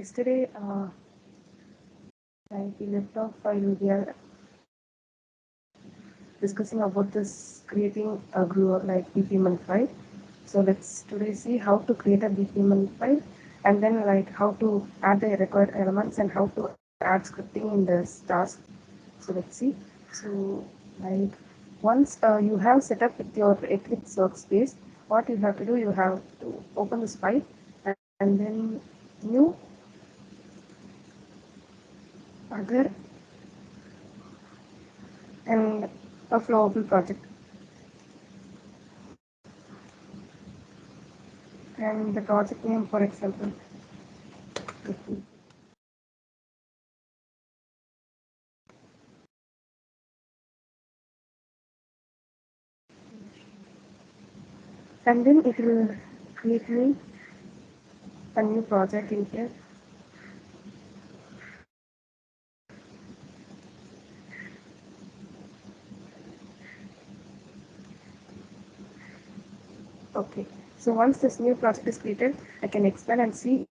Yesterday, we left off while we are discussing about this creating a group like BPML file. So let's today see how to create a BPML file and then like how to add the required elements and how to add scripting in this task. So let's see. So like once you have set up with your Eclipse workspace, what you have to do, you have to open this file and then new other and a flowable project. And the project name, for example, and then it will create me a new project in here. Okay, so once this new project is created, I can expand and see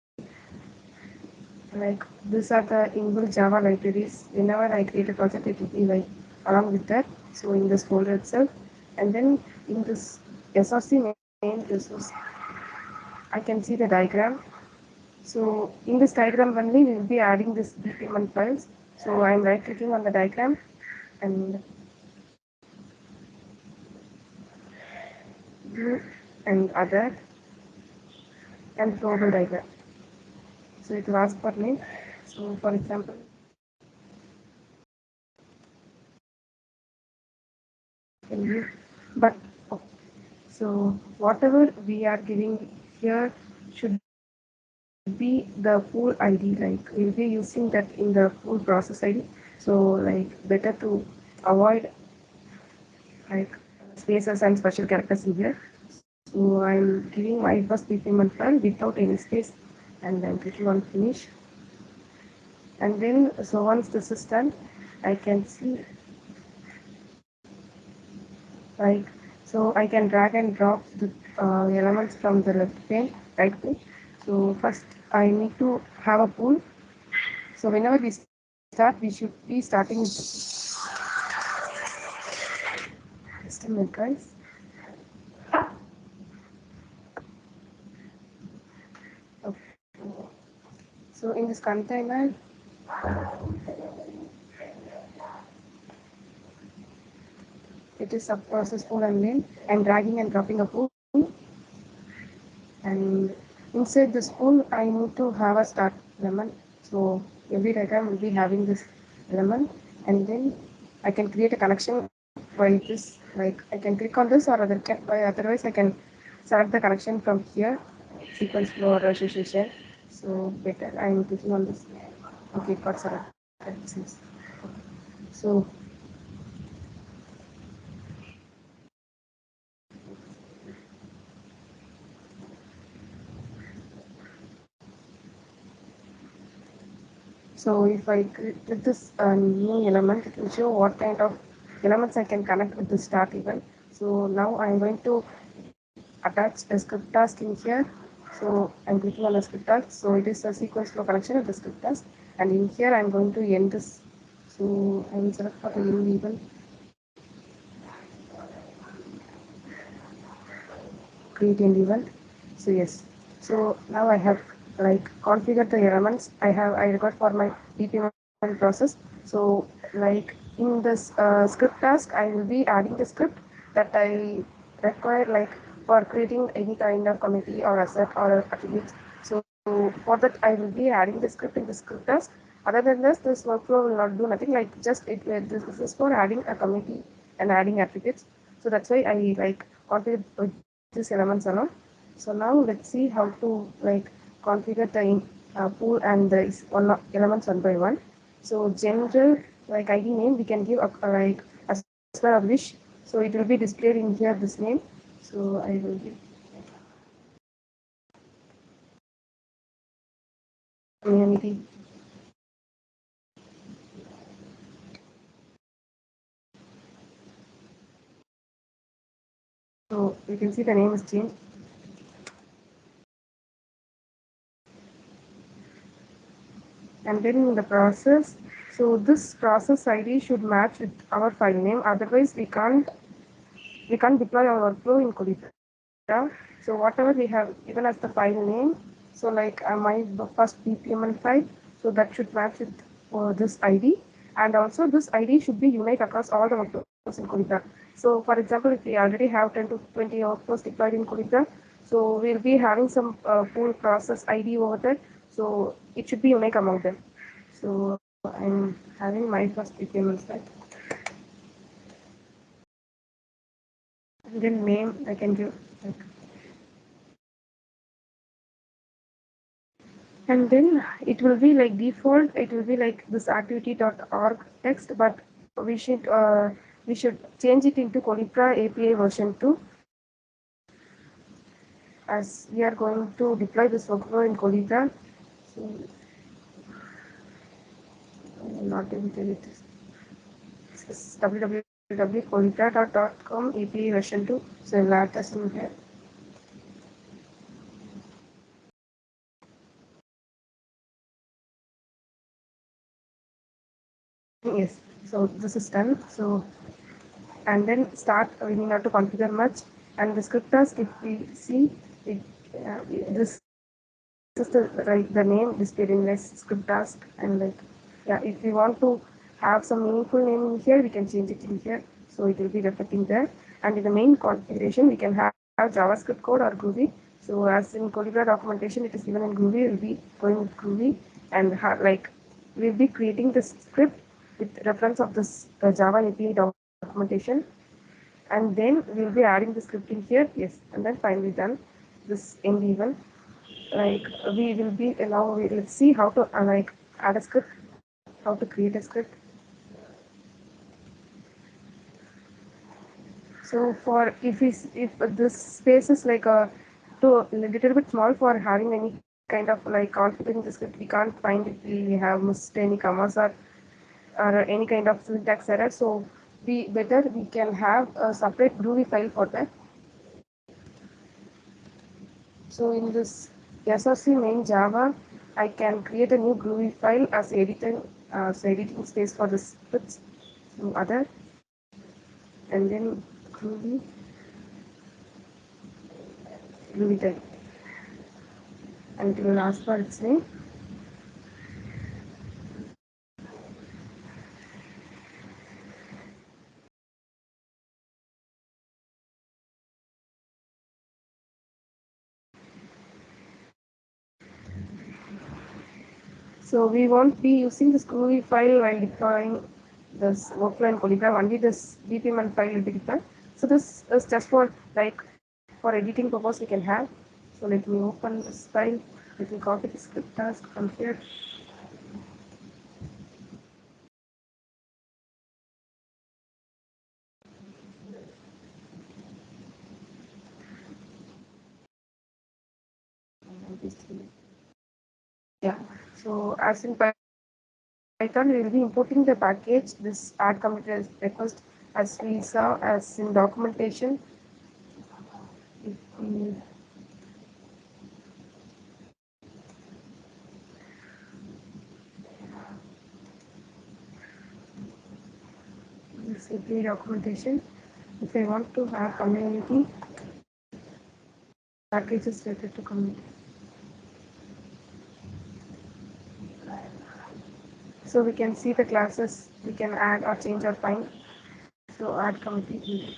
like these are the inbuilt Java libraries. Whenever I create a project, it will be like along with that. So in this folder itself, and then in this SRC main resource, I can see the diagram. So in this diagram only, we will be adding this BPML files. So I'm right clicking on the diagram and view and other and global diagram. So it will ask for name. So for example, can give, but so whatever we are giving here should be the pool ID. Like we'll be using that in the pool process ID. So like better to avoid like spaces and special characters in here. So I'm giving my first BPML file without any space and then clicking on finish. And then so once this is done, I can see like so I can drag and drop the elements from the left pane, right pane. So first I need to have a pool. So whenever we start, we should be starting with just a minute, guys. Okay. So in this container, it is a process pool and main. I'm dragging and dropping a pool, and inside this pool, I need to have a start element. So every diagram will be having this element, and then I can create a connection by this. Like I can click on this, or otherwise I can select the connection from here, sequence flow or association. So better I'm clicking on this. Okay, it got selected. So So if I click this new element, it will show what kind of elements I can connect with the start event. So now I'm going to attach a script task in here. So I'm clicking on the script task. So it is a sequence flow connection with the script task. And in here I'm going to end this. So I will select for the new event, create an event. So yes. So now I have like configured the elements I record for my BPML process. So like in this script task, I will be adding the script that I require like for creating any kind of committee or asset or attributes. So for that, I will be adding the script in the script task. Other than this workflow will not do nothing. Like just this is for adding a committee and adding attributes. So that's why I like configure these elements alone. So now let's see how to like configure the pool and the elements one by one. So general like ID name we can give like as per our wish. So it will be displayed in here this name. So I will give community. So you can see the name is changed. and then in the process, so this process ID should match with our file name, otherwise we can't deploy our workflow in Collibra. So whatever we have given as the file name, so like my first BPMN file, so that should match with this ID, and also this ID should be unique across all the workflows in Collibra. So for example, if we already have 10 to 20 workflows deployed in Collibra, so we'll be having some pool process ID over there, so it should be unique among them. So I'm having my first BPMN file. And then name I can give like, and then it will be like default, it will be like this activity.org text, but we should change it into Collibra API version 2, as we are going to deploy this workflow in Collibra. So I'm not able to edit this. It's www.collibra.com API version 2. So I'll add this in here. Yes, so this is done. So and then start, we need not to configure much, and the script task, if we see it, this is the name displayed in this script task, and like, yeah, if we want to have some meaningful name in here, we can change it in here, so it will be reflecting there. And in the main configuration, we can have JavaScript code or Groovy. So as in Collibra documentation, it is given in Groovy, we'll be going with Groovy, and like we'll be creating this script with reference of this Java API documentation, and then we'll be adding the script in here. Yes, and then finally done this end event. Like we will be now, let's see how to like add a script, how to create a script. So for if this space is like a little bit small for having any kind of like configuring the script, we can't find if we have missed any commas or any kind of syntax error. So we can have a separate Groovy file for that. So in this SRC main Java, I can create a new Groovy file as editing space for the scripts, some other, and then Groovy type, and it will ask for its name. So we won't be using this Groovy file while deploying this workflow in Collibra. Only this BPMN file will be deployed. So this is just for like for editing purpose we can have. So let me open this file. Let me copy the script task from here. Yeah. So as in Python, we will be importing the package, this add commit request, as we saw as in documentation. If we this API documentation, if I want to have community packages related to community. So we can see the classes we can add or change or find. So add committee.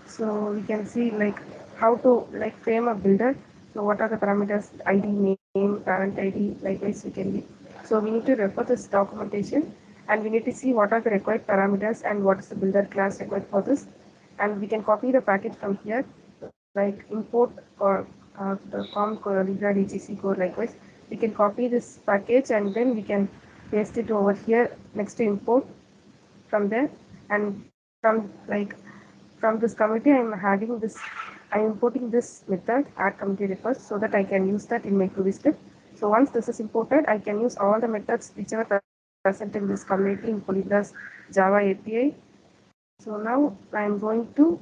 So we can see like how to like frame a builder. So what are the parameters, ID, name, parent ID, likewise we can be. So we need to refer this documentation, and we need to see what are the required parameters and what is the builder class required for this. And we can copy the package from here, like import or the com Collibra DGC code likewise. We can copy this package and then we can paste it over here next to import from there. And from this committee, I'm importing this method add committee request so that I can use that in my Groovy script. So once this is imported, I can use all the methods whichever present in this committee in Collibra's Java API. So now I'm going to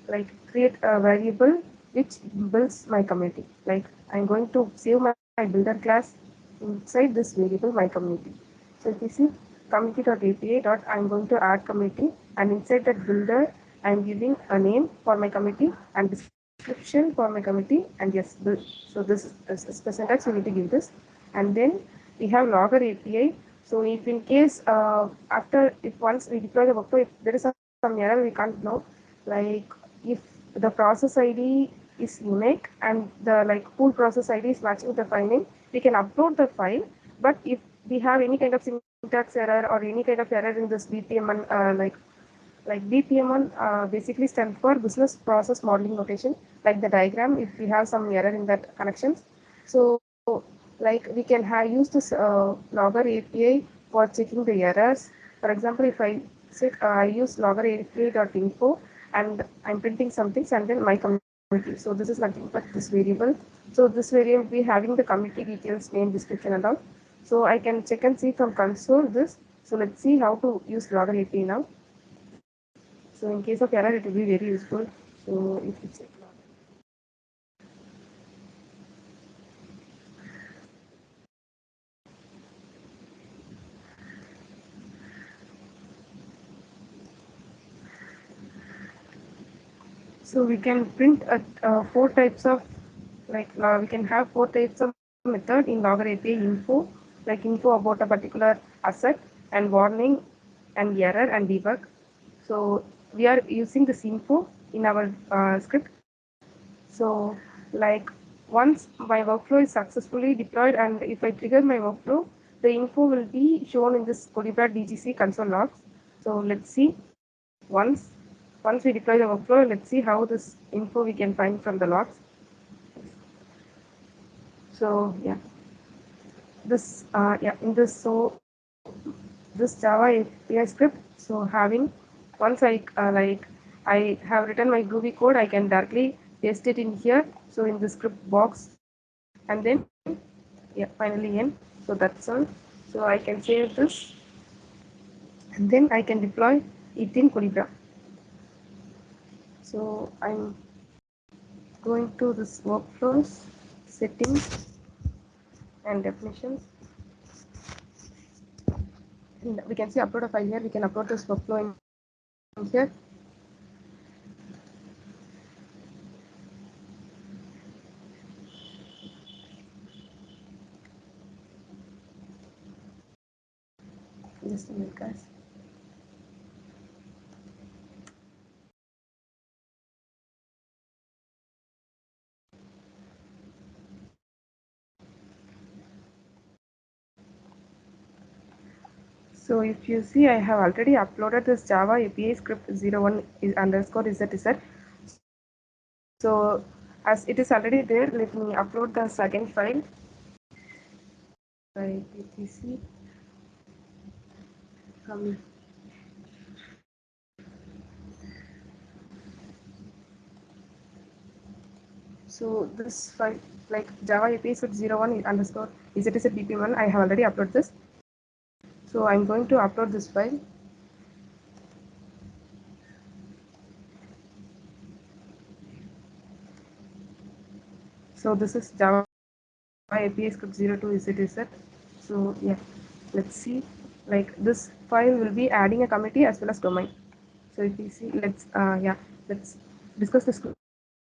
like create a variable which builds my community. Like I'm going to save my builder class inside this variable my community. So if you see community.api dot, I'm going to add community, and inside that builder I'm giving a name for my community and description for my community, and yes, build. So this percentage we need to give this, and then we have logger API. So if in case after, if once we deploy the workflow, if there is some error we can't know, like if the process ID is unique and the like pool process ID is matching the file name, we can upload the file. But if we have any kind of syntax error or any kind of error in this BPMN, like BPMN basically stand for business process modeling notation, like the diagram. If we have some error in that connections, so like we can have use this logger API for checking the errors. For example, if I say I use logger API.info and I'm printing some things and then my community. So this is nothing but this variable. So this variable will be having the community details, name, description and all. So I can check and see from console this. So let's see how to use logger API now. So in case of error, it will be very useful. So if you check so we can print four types of we can have four types of method in logger API info, like info about a particular asset and warning and error and debug. So we are using this info in our script. So like once my workflow is successfully deployed and if I trigger my workflow, the info will be shown in this Collibra DGC console logs. So let's see once we deploy the workflow, let's see how this info we can find from the logs. So yeah, this yeah in this so this Java API script. So having once I have written my Groovy code, I can directly paste it in here. So in the script box, and then yeah finally in. So that's all. So I can save this and then I can deploy it in Collibra. So I'm going to this workflows, settings and definitions. And we can see upload a file here. We can upload this workflow in here. Just a minute, guys. So if you see, I have already uploaded this Java API script 01 underscore ZZ. So as it is already there, let me upload the second file. Like etc um, so this file like Java API script 01 underscore ZZ BPM1, I have already uploaded this. So I'm going to upload this file. So this is Java API script 02 ZZ. So yeah, let's see. Like this file will be adding a committee as well as domain. So if you see, let's discuss this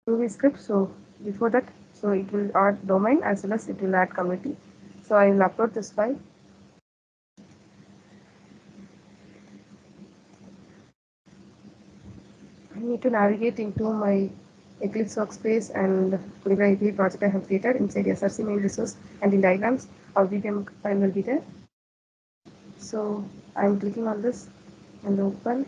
Groovy script. So before that, so it will add domain as well as it will add committee. So I will upload this file. I need to navigate into my Eclipse workspace and Collibra API project I have created inside SRC main resource, and in diagrams our BPM file will be there. So I'm clicking on this and open.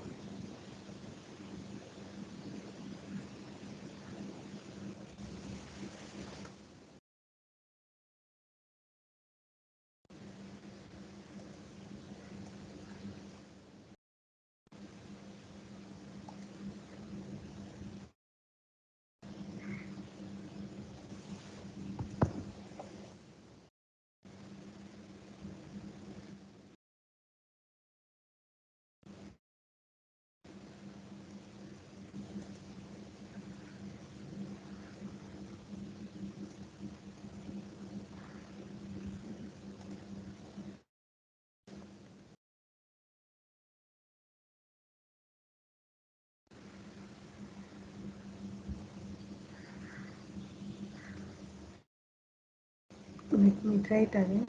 Let me try it again.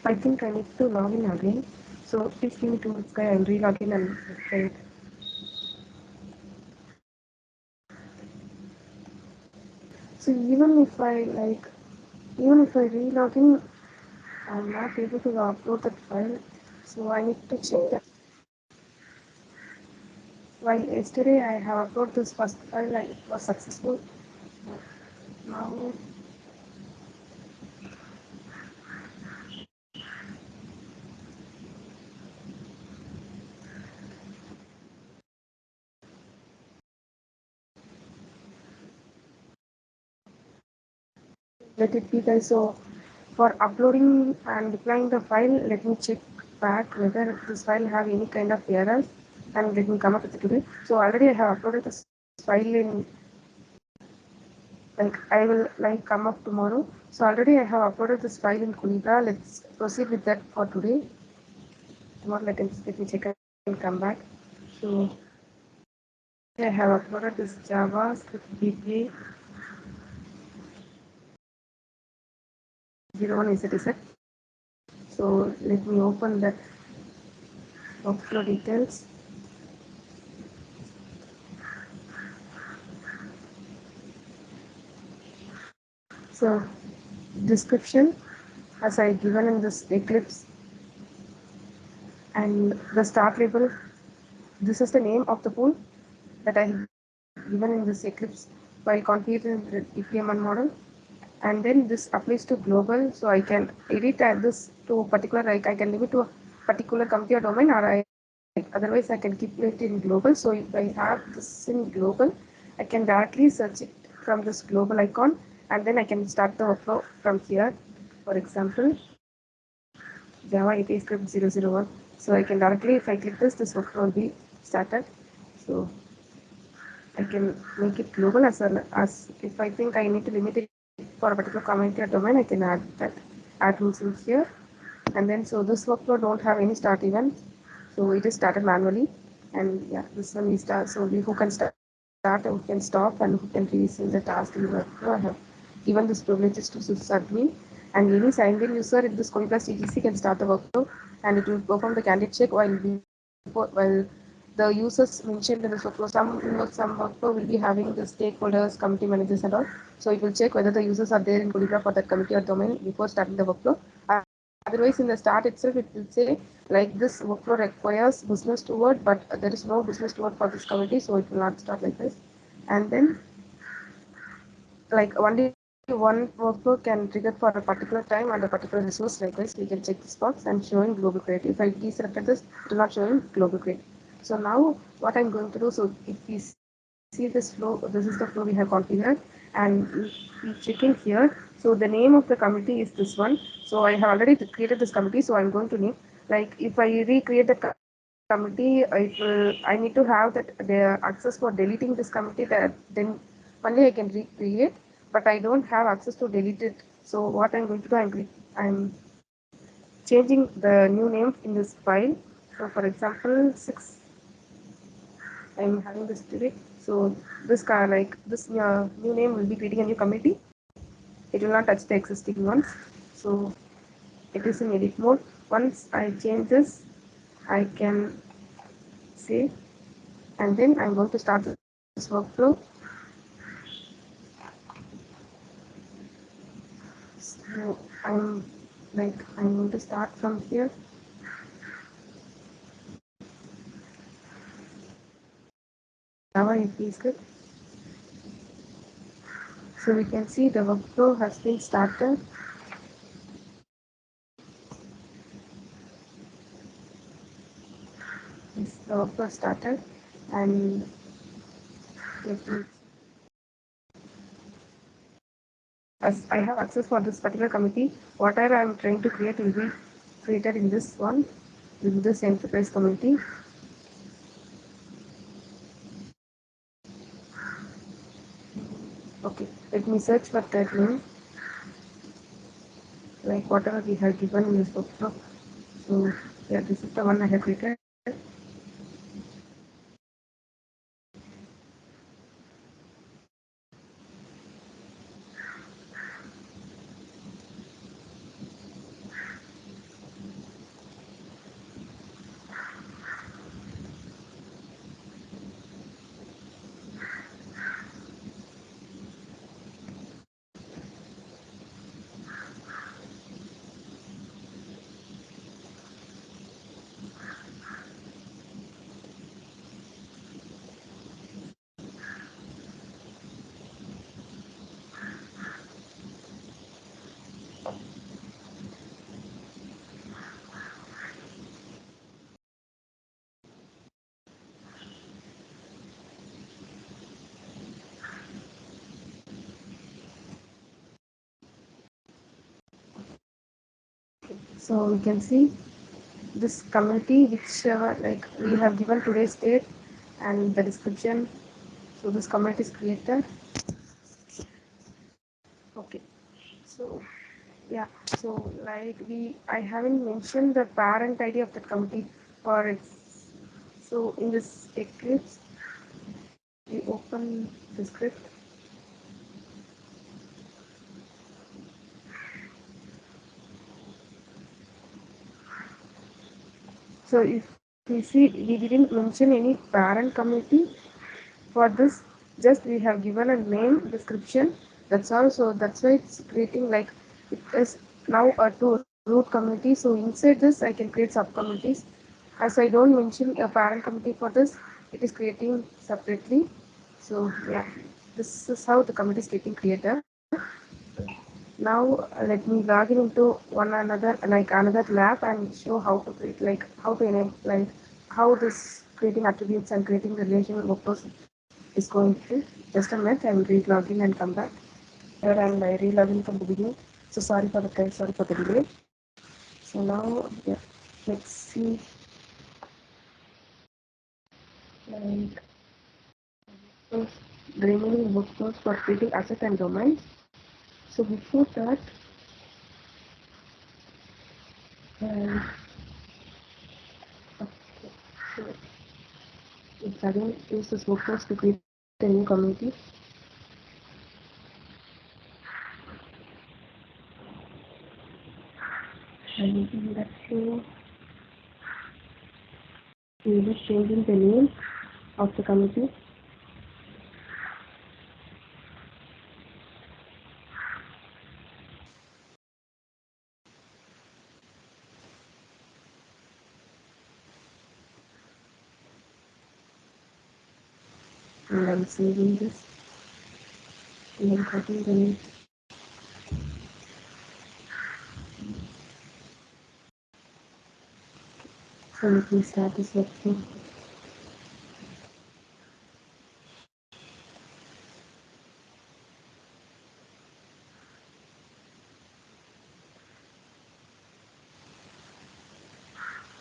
I think I need to log in again. So please give me 2 minutes, guys. I'll re-log in and try it. So even if I re-log in, I'm not able to upload that file. So I need to check that. While yesterday I have uploaded this first file and it was successful. Now let it be, guys. So for uploading and deploying the file, let me check back whether this file have any kind of errors and let me come up with it today. So already I have uploaded this file in, like, I will like come up tomorrow. So already I have uploaded this file in Collibra. Let's proceed with that for today. Tomorrow let me check and come back. So I have uploaded this JavaScript gateway 01 is it, is it? So let me open that workflow details. So description as I given in this Eclipse, and the start label. This is the name of the pool that I have given in this Eclipse by configuring the EPMN model. And then this applies to global, so I can edit this to particular, like I can limit to a particular company or domain, or otherwise I can keep it in global. So if I have this in global, I can directly search it from this global icon, and then I can start the workflow from here. For example, Java API script 001. So I can directly, if I click this workflow will be started. So I can make it global as well as if I think I need to limit it for a particular community or domain, I can add that add rules in here. And then so this workflow don't have any start event. So it is started manually. And yeah, this one we start. So we who can start, who can stop, and who can resume the task in the workflow. I have given this privileges to sysadmin. And any signed in user in this Collibra CTC can start the workflow, and it will perform the candidate check while the users mentioned in this workflow. Some workflow will be having the stakeholders, committee managers, and all. So it will check whether the users are there in Collibra for that committee or domain before starting the workflow. Otherwise, in the start itself, it will say like this workflow requires business steward, but there is no business steward for this committee, so it will not start like this. And then, like only one workflow can trigger for a particular time and a particular resource. Likewise, we can check this box and showing global create. If I deselected this, it will not show in global create. So now what I'm going to do, so if we see this flow, this is the flow we have configured, and we check in here. So the name of the committee is this one. So I have already created this committee, so I'm going to name, like if I recreate the committee, I need to have that the access for deleting this committee, that then only I can recreate, but I don't have access to delete it. So what I'm going to do, I'm changing the new name in this file. So for example, 6, I'm having this today. So this car, like this new name will be creating a new committee. It will not touch the existing ones. So it is in edit mode. Once I change this, I can save, and then I'm going to start this workflow. So I'm going to start from here. Java API script. So we can see the workflow has been started. Yes, the workflow started, and let me, as I have access for this particular committee, whatever I'm trying to create will be created in this one, in this enterprise committee. Okay, let me search for that name, like whatever we have given in this workflow. So yeah, this is the one I have created. So we can see this committee, whichever like we have given today's date and the description. So this committee is created. Okay. So yeah. So like I haven't mentioned the parent ID of the committee for its. So in this Eclipse, we open the script. So if we see, we didn't mention any parent committee for this. Just we have given a name, description. That's all. So that's why it's creating like it is now a root committee. So inside this, I can create subcommittees. As I don't mention a parent committee for this, it is creating separately. So yeah, this is how the committee is getting created. Now let me log in into another lab and show how to create, like how to enable, like how this creating attributes and creating the relational workflows is going to. Just a minute, I will re-log in and come back here, and I re-log in from the beginning. So sorry for the delay. So now yeah, let's see, like first the remaining workflows for creating asset and domains. So before that, um, okay, so let's again use this workflows to create a new community. And in that show, we will be changing the name of the committee. And I'm saving this and then copying the name. So let me start this workflow.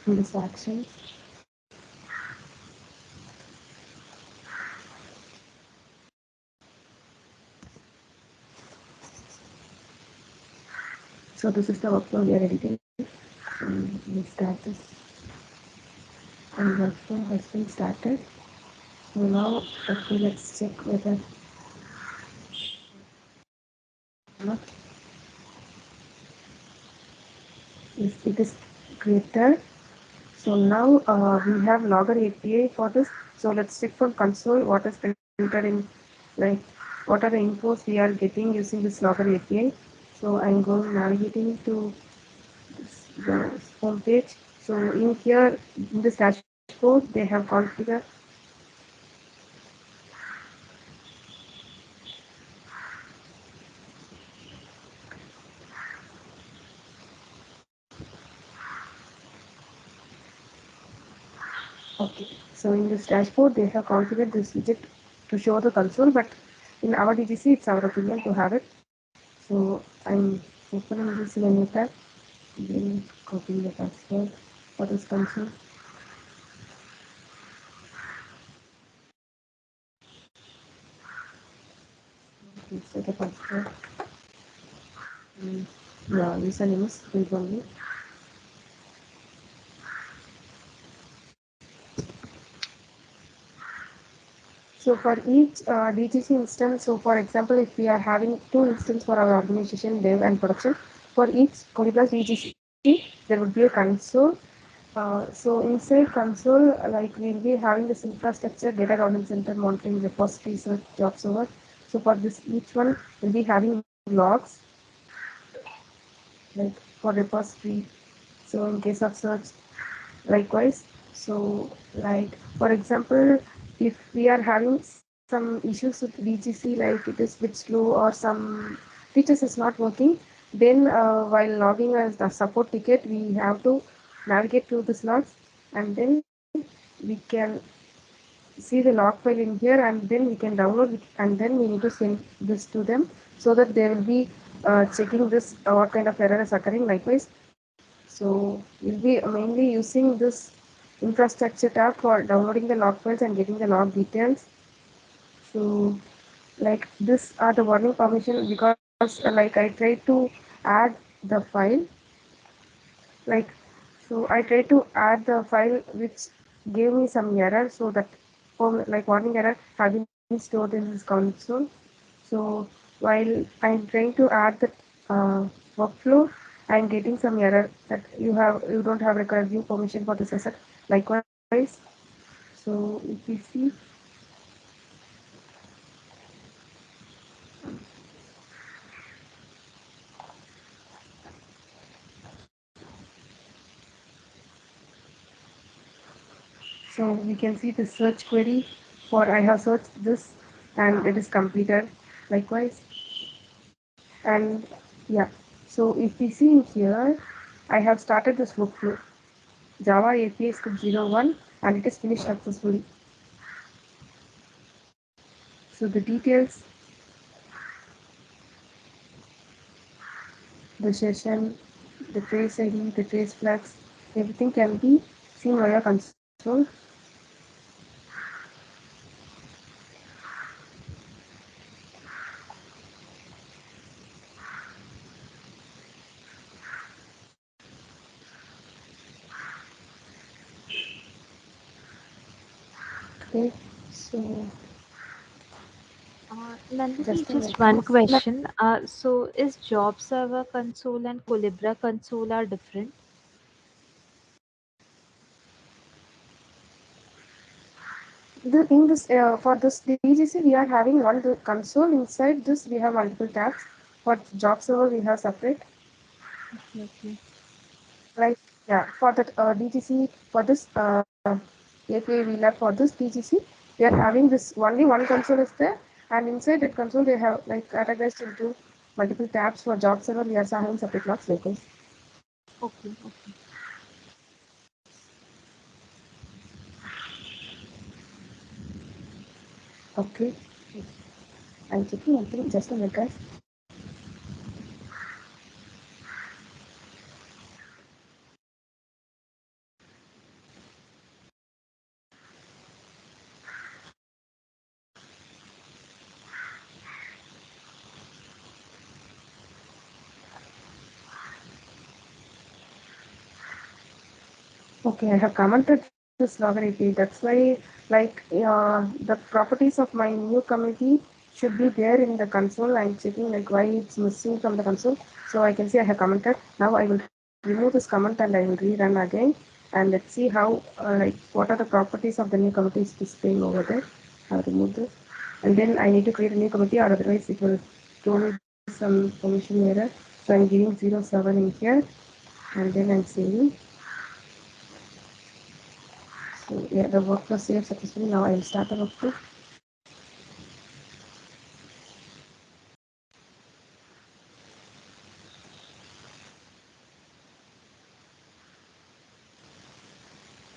in this action. So this is the workflow we are editing. We start this and workflow has been started. So now okay, let's check whether not if it is created. So now we have logger API for this. So let's check from console what is printed in, like what are the infos we are getting using this logger API. So I'm going navigating to the home page. So in here in this dashboard they have configured. Okay, so in this dashboard they have configured this widget to show the console, but in our DGC it's our opinion to have it. So I'm opening this in a new tab, then copying the password for this console. Set a password. Yeah, username is print only. So for each DGC instance, so for example, if we are having two instances for our organization, dev and production, for each Collibra DGC, there would be a console. So inside console, like we'll be having this infrastructure, data governance center, monitoring, repository, search, job server. So for this, each one will be having logs, like for repository. So in case of search, likewise. So like for example, if we are having some issues with DGC, like it is bit slow or some features is not working, then while logging as the support ticket, we have to navigate through this logs, and then we can see the log file in here, and then we can download it, and then we need to send this to them so that they will be checking this what kind of error is occurring likewise. So we'll be mainly using this infrastructure tab for downloading the log files and getting the log details. So like this are the warning permission, because like I tried to add the file, like so I tried to add the file which gave me some error, so that like warning error have been stored in this console. So while I'm trying to add the uh, workflow, I'm getting some error that you don't have required view permission for this asset. Likewise, so if we see, so we can see the search query for I have searched this and it is completed. Likewise, and yeah, so if we see in here, I have started this workflow Java API script 01 and it is finished successfully. So the details, the session, the trace ID, the trace flags, everything can be seen via console. Okay, so Nandini, just a just minute, one please. question. So is Job Server console and Collibra console are different? In this for this DGC we are having one console. Inside this we have multiple tabs. For job server we have separate. Okay, okay. Like yeah, for that DGC for this API we left for this DGC, we are having this only one console is there, and inside that console they have like categorized into multiple tabs. For job server we are having separate logs like this. Okay, okay. Okay, I'm checking one thing. Just a minute, guys. Okay, I have commented this logger API. That's why, like, the properties of my new community should be there in the console. I'm checking like why it's missing from the console. So I can see I have commented. Now I will remove this comment and I will rerun again. And let's see how, like, what are the properties of the new committee is displaying over there. I'll remove this. And then I need to create a new committee, or otherwise it will throw me some permission error. So I'm giving 07 in here, and then I'm saving. So yeah, the workflow saved successfully. Now I will start the workflow.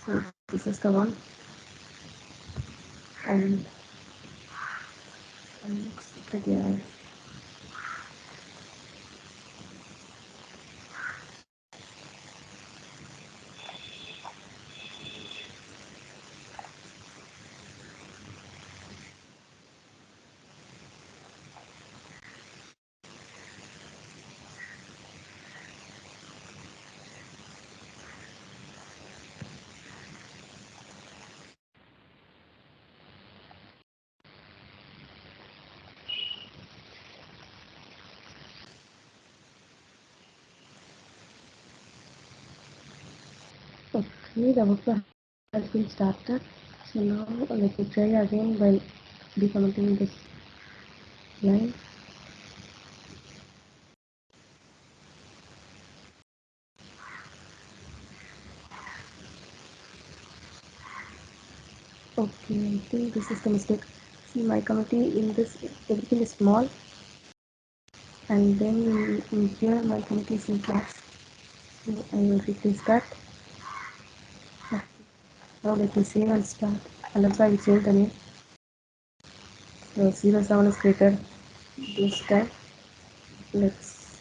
So this is the one, and, yeah. Okay, the workflow has been started. So now let me try again by decommenting this line. Okay, I think this is the mistake. See, my committee in this, everything is small, and then in here my committee is in class. So I will replace that. Okay. Now let me save and start. And also I will change the name. So 07 is created this time. Let's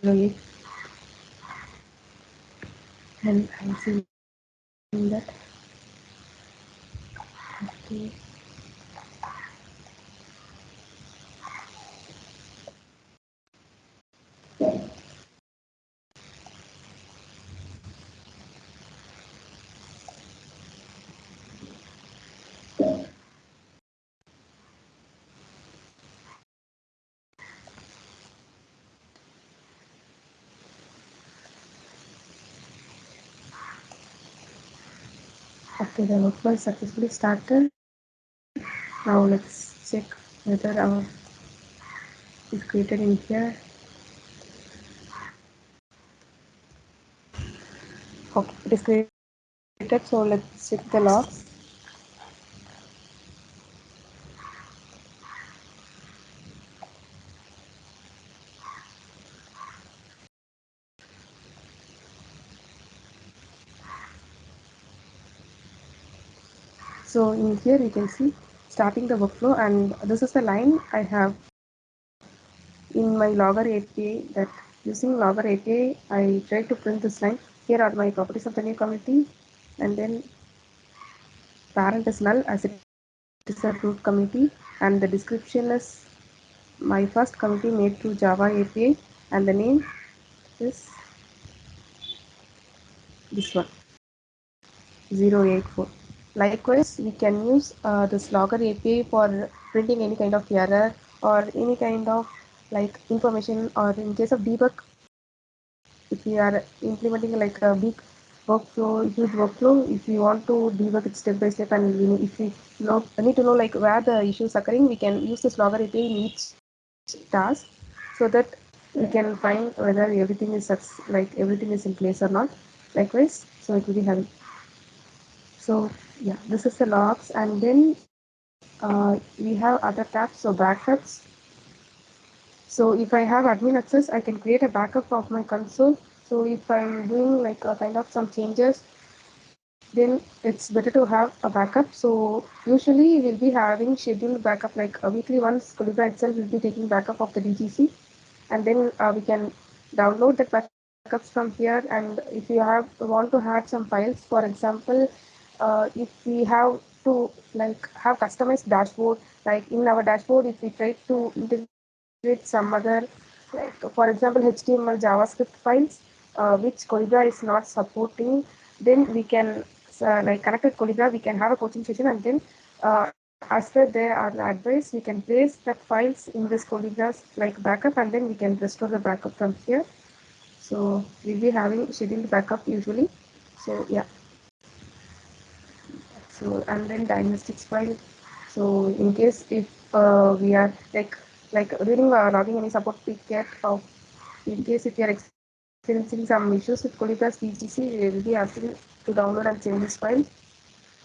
run it, and I'm seeing that. Okay. Okay, the workflow is successfully started. Now let's check whether our is created in here. Okay, it is created. So let's check the logs. So in here you can see starting the workflow, and this is the line I have in my logger API, that using logger API I try to print this line. Here are my properties of the new committee, and then parent is null as it is a root committee, and the description is my first committee made through Java API, and the name is this one, 084. Likewise, we can use this logger API for printing any kind of error or any kind of like information, or in case of debug, if we are implementing like a big workflow, huge workflow, if we want to debug it step by step, and if we need to know like where the issue is occurring, we can use this logger API in each task, so that we can find whether everything is like everything is in place or not. Likewise, so it will be having. So yeah, this is the logs, and then we have other tabs. So backups. So if I have admin access, I can create a backup of my console. So if I'm doing like a kind of some changes, then it's better to have a backup. So usually we'll be having scheduled backup like a weekly once. Collibra itself will be taking backup of the DGC, and then we can download the backups from here. And if you want to add some files, for example, if we have to like have customized dashboard, like in our dashboard, if we try to integrate some other, like for example HTML JavaScript files, which Collibra is not supporting, then we can like connect with Collibra, we can have a coaching session, and then as per their advice, we can place the files in this Colibra's like backup, and then we can restore the backup from here. So we'll be having scheduled backup usually. So yeah, so and then diagnostics file. So in case if we are like during logging any support we get of, in case if you are experiencing some issues with Collibras DGC, we will be asking to download and change this file.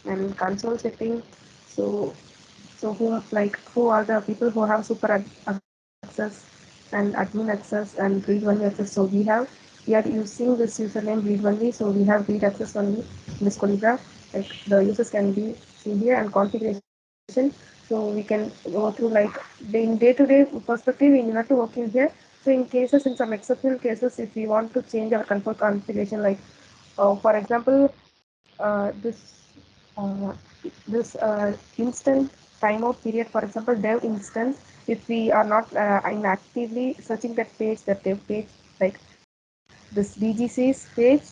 And console setting, so who are the people who have super access and admin access and read only access. So we are using this username read only, so we have read access only in this Collibra. Like the users can be seen here and configuration, so we can go through like in day-to-day perspective we need not to work in here. So in cases, in some exceptional cases, if we want to change our control configuration, like for example, uh, this instant timeout period, for example, dev instance, if we are not in actively searching that page, that dev page, like this DGC's page,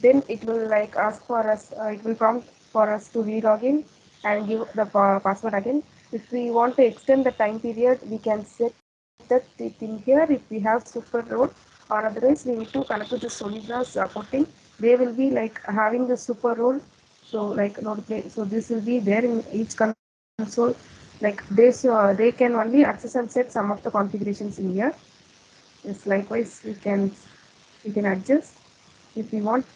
then it will like ask for us, it will prompt for us to re-log in and give the password again. If we want to extend the time period, we can set that it in here if we have super role, or otherwise we need to connect to the Solida's supporting. They will be like having the super role, so like not play. So this will be there in each console. Like they can only access and set some of the configurations in here. Yes, likewise we can adjust if we want.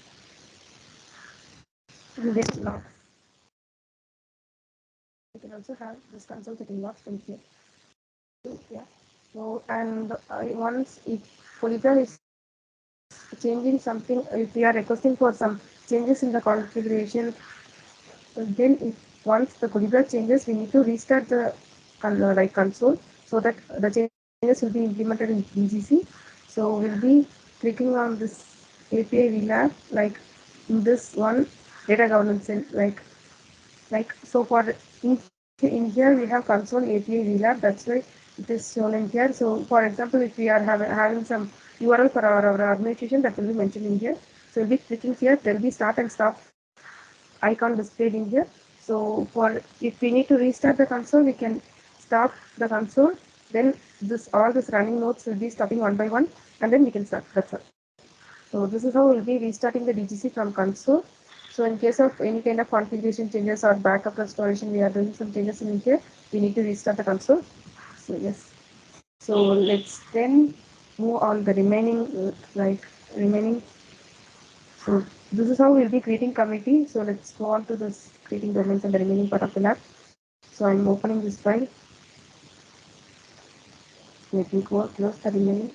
We get lock. We can also have this console setting locks from here. Yeah. So and once if Polygon is changing something, if we are requesting for some changes in the configuration, then if once the Collibra changes, we need to restart the like console, so that the changes will be implemented in BGC. So we'll be clicking on this API VLAN, like in this one data governance cell, like so for in here we have console API VLAN, that's why it is shown in here. So for example, if we are having some URL for our organization, that will be mentioned in here. So we'll be clicking here, there will be start and stop icon displayed in here. So for if we need to restart the console, we can stop the console, then this all this running nodes will be stopping one by one, and then we can start. That's all. So this is how we'll be restarting the DGC from console. So in case of any kind of configuration changes or backup restoration, we are doing some changes in here, we need to restart the console. So yes. So let's then move on the remaining remaining. So this is how we'll be creating committee. So let's go on to this creating domains and the remaining part of the lab. So I'm opening this file. Let me go close the remaining.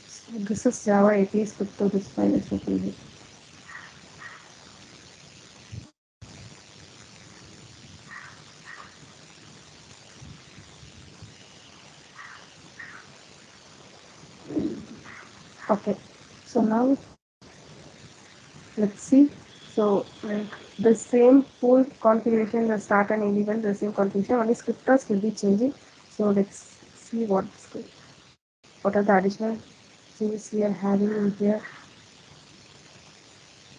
So this is Java API script to this file is open. Okay. So now let's see. So like the same full configuration, the start and end event, the same configuration, only scripters will be changing. So let's see what are the additional changes we are having in here.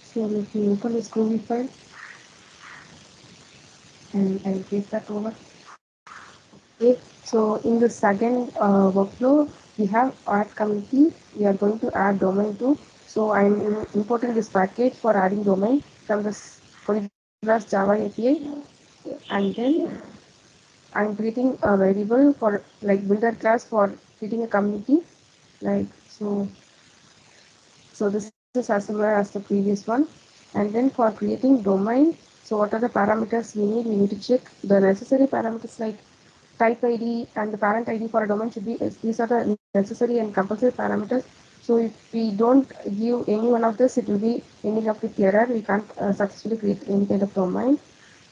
So let me open this Groovy file and I'll take that over. Okay, so in the second workflow, we have add committee. We are going to add domain too. So I'm importing this package for adding domain from this Collibras Java API, and then I'm creating a variable for like builder class for creating a community. Like so this is as similar as the previous one. And then for creating domain, so what are the parameters we need? We need to check the necessary parameters like type ID and the parent ID for a domain should be, these are the necessary and compulsory parameters. So if we don't give any one of this, it will be ending up with error. We can't successfully create any kind of domain.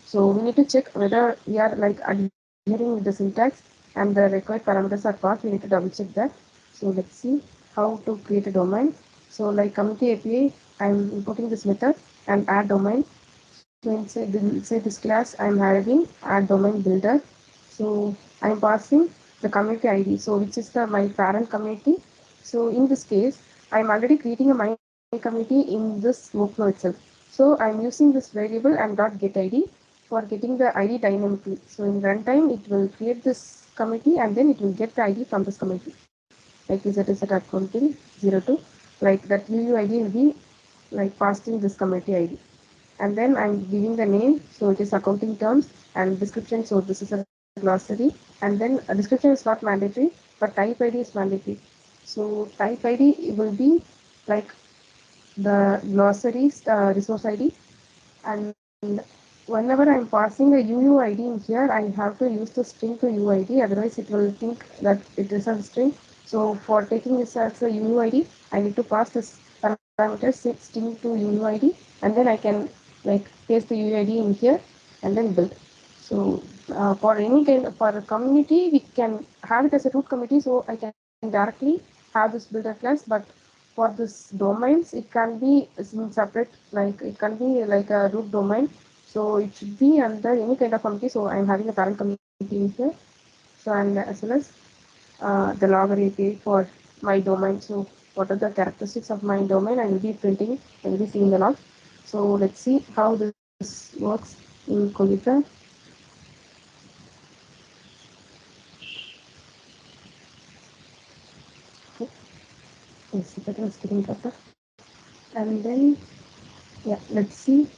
So we need to check whether we are like adhering with the syntax and the required parameters are passed. We need to double check that. So let's see how to create a domain. So like community API, I'm importing this method and add domain. So inside this class, I'm having add domain builder. So I'm passing the community ID, so which is the my parent community. So in this case, I'm already creating a my community in this workflow itself. So I'm using this variable and dot get ID for getting the ID dynamically. So in runtime, it will create this committee and then it will get the ID from this committee. Like is at accounting 02, like that UUID will be like passed in this committee ID. And then I'm giving the name, so it is accounting terms, and description, so this is a glossary, and then a description is not mandatory, but type ID is mandatory. So type ID will be like the glossaries resource ID, and whenever I'm passing a UUID in here, I have to use the string to UID, otherwise it will think that it is a string. So for taking this as a UUID, I need to pass this parameter string to UUID, and then I can like paste the UUID in here and then build. So for any kind of, for a community, we can have it as a root committee, so I can directly have this builder class, but for this domains, it can be separate, like it can be like a root domain. So it should be under any kind of committee. So I'm having a parent committee in here. So and as well as the logger API for my domain. So what are the characteristics of my domain? I will be printing, I will be seeing the log. So let's see how this works in Collibra. Okay. Yes, that was getting better. And then yeah, let's see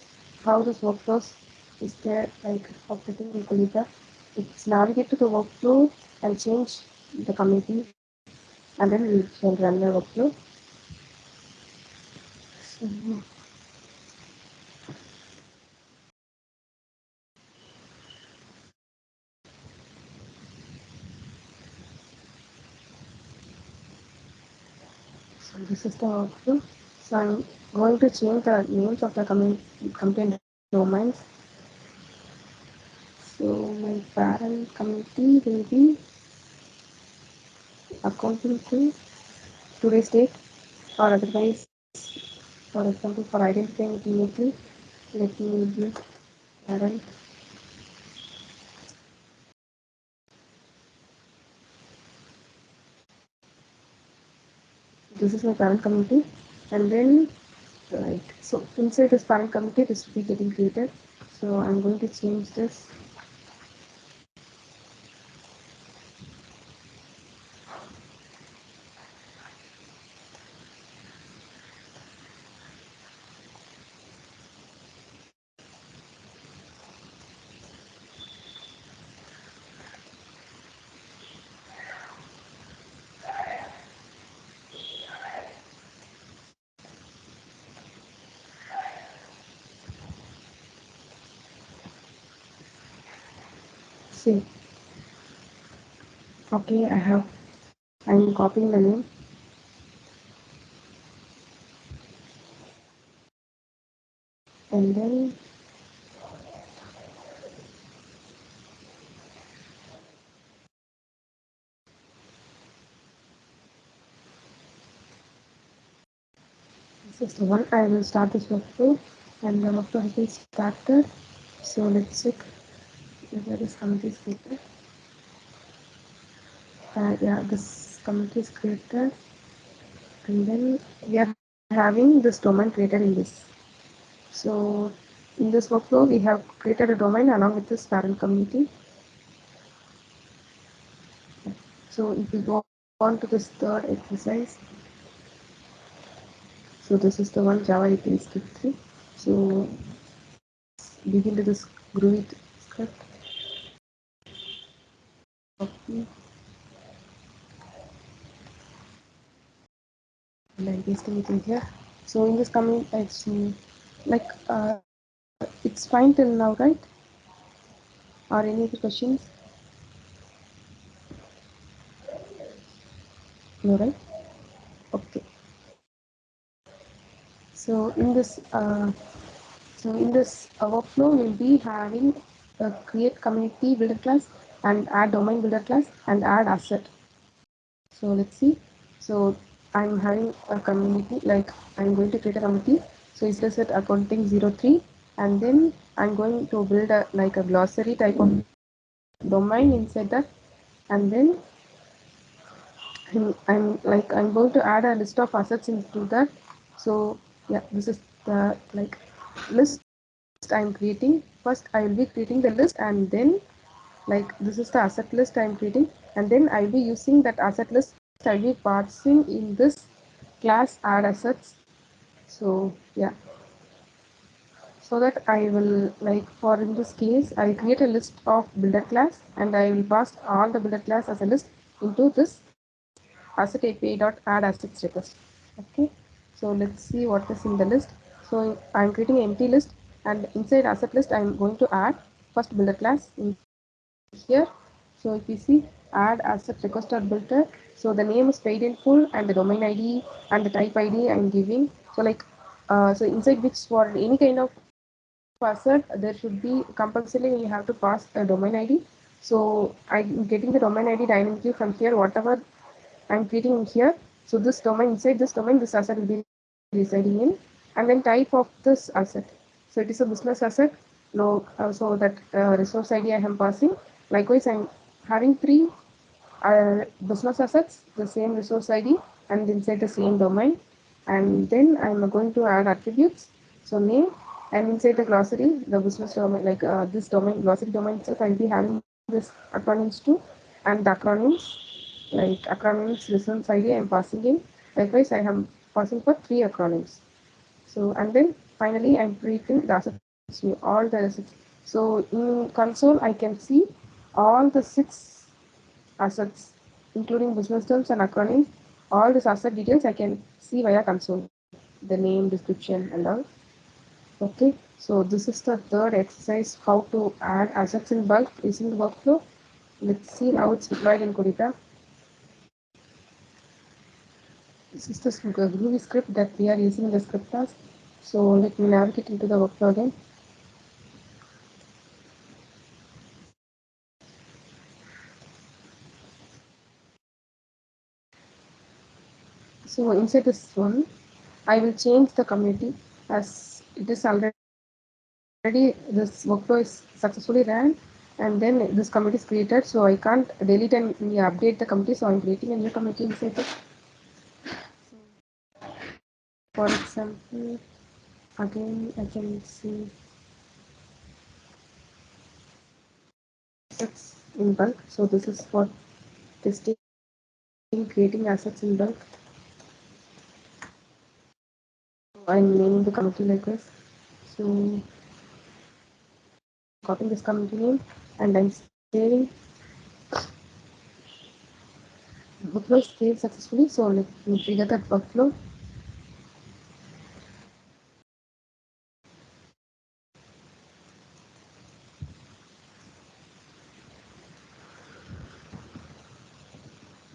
how this workflows is there, like operating in Collibra. It's navigate to the workflow and change the committee, and then we can run the workflow. So, so this is the workflow. So I'm going to change the names of the committee domains. So my parent committee will be accounting to today's date, or otherwise, for example, for identifying it immediately, let me use parent. This is my parent committee, and then like so inside this parent committee, this will be getting created. So I'm going to change this. See, okay, I'm copying the name, and then this is the one. I will start this workflow, and the workflow has been started. So let's check whether this committee is created. Yeah, this committee is created, and then we are having this domain created in this. So in this workflow, we have created a domain along with this parent community. So if we go on to this third exercise, so this is the one Java API script 3. So let's begin to this Groovy script. Copy and I'm pasting it in here. So in this command, it's like it's fine till now, right? Or any other questions? No, right? Okay. So in this workflow, we'll be having a create community builder class and add domain builder class and add asset. So let's see. So I'm having a community, like I'm going to create a community. So it's just at accounting 03, and then I'm going to build a like a glossary type of domain. domain inside that, and then I'm going to add a list of assets into that. So yeah, this is the like list I'm creating. First I will be creating the list, and then like this is the asset list I'm creating, and then I'll be using that asset list. I'll be parsing in this class add assets. So yeah, so that I will like for in this case I will create a list of builder class, and I will pass all the builder class as a list into this asset API dot add assets request. Okay, so let's see what is in the list. So I'm creating an empty list, and inside asset list I'm going to add first builder class in here. So if you see add asset request or builder, so the name is paid in full, and the domain ID and the type ID I'm giving. So like so inside which for any kind of asset there should be compulsorily you have to pass a domain ID. So I'm getting the domain ID dynamically from here, whatever I'm creating in here. So this domain, inside this domain, this asset will be residing in, and then type of this asset. So it is a business asset. No, so that resource ID I am passing. Likewise, I'm having three business assets, the same resource ID, and inside the same domain. And then I'm going to add attributes. So name, and inside the glossary, the business domain, like this domain, glossary domain itself, I'll be having this acronyms too, and the acronyms, like acronyms reference ID I'm passing in. Likewise, I am passing for three acronyms. So and then finally I'm creating the assets view, all the assets. So in console I can see all the six assets, including business terms and acronyms. All these asset details I can see via console, the name, description, and all. Okay, so this is the third exercise, how to add assets in bulk using the workflow. Let's see how it's deployed in Collibra. This is the Groovy script that we are using in the script class. So let me navigate into the workflow again. So inside this one, I will change the community, as it is already this workflow is successfully ran, and then this community is created. So I can't delete and update the community. So I'm creating a new community inside it. For example, again I can see assets in bulk. So this is for testing, creating assets in bulk. So I'm naming the community like this. So I'm copying this community name, and I'm saving. Workflow is saved successfully. So let me trigger that workflow.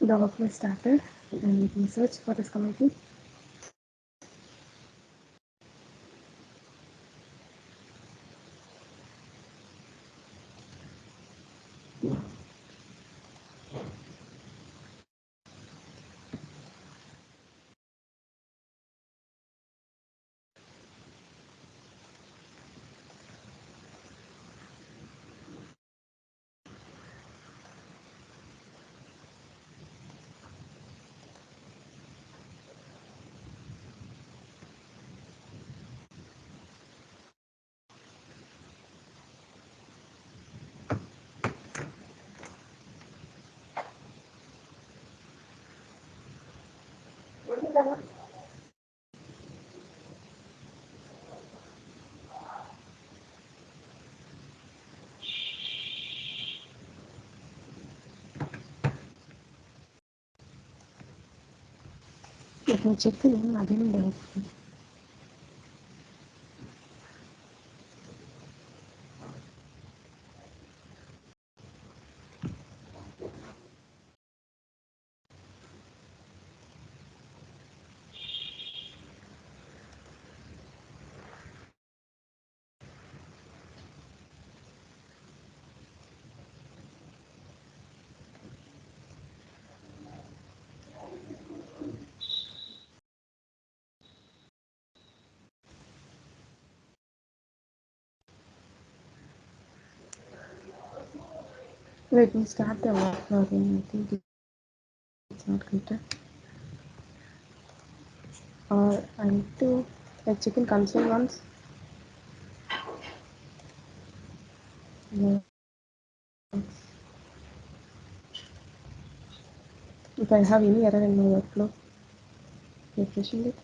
The workflow started, and let me search for this community. Let me check the name again in the workflow. Let me start the workflow again. I think it's not created. Or I need to like check in console once. Yes. If I have any error in my workflow, refreshing it.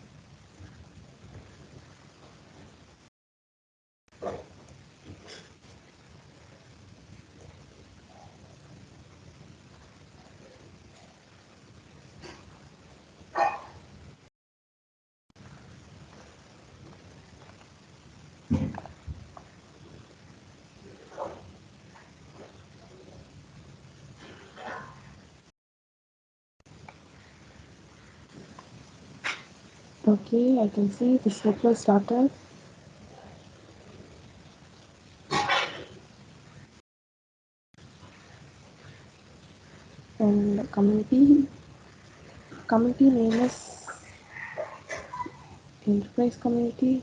Okay, I can see this workflow started. And community name is enterprise community.